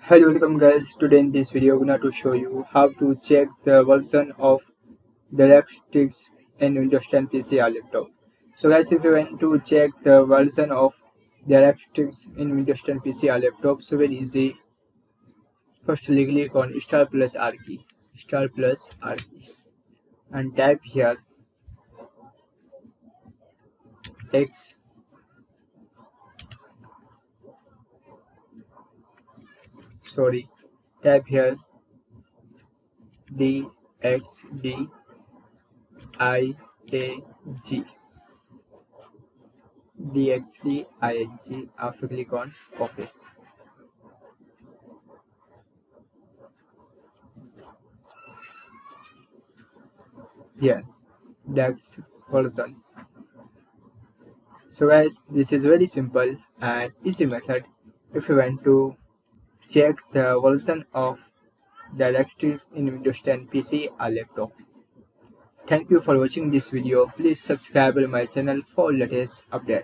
Hello, welcome guys. Today in this video, I'm going to show you how to check the version of Directx in Windows 10 PC or laptop. So guys, if you want to check the version of Directx in Windows 10 PC or laptop, so very easy. Firstly, click on Start plus R key, and type here X type here DXDIAG. DXDIAG. After click on OK. Here, Dex version. So guys, this is very simple and easy method if you want to check the version of Directx in Windows 10 PC or laptop. Thank you for watching this video. Please subscribe to my channel for latest update.